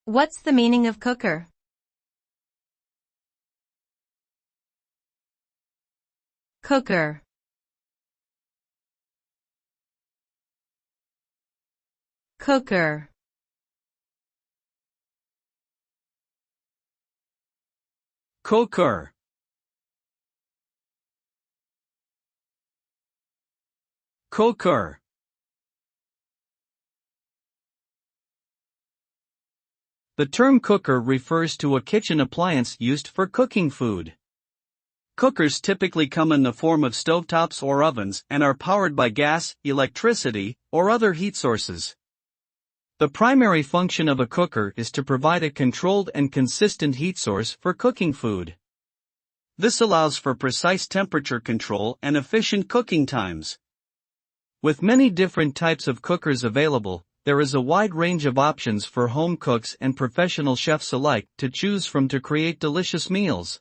What's the meaning of cooker? Cooker. Cooker. Cooker. Cooker. The term cooker refers to a kitchen appliance used for cooking food. Cookers typically come in the form of stovetops or ovens and are powered by gas, electricity, or other heat sources. The primary function of a cooker is to provide a controlled and consistent heat source for cooking food. This allows for precise temperature control and efficient cooking times. With many different types of cookers available, there is a wide range of options for home cooks and professional chefs alike to choose from to create delicious meals.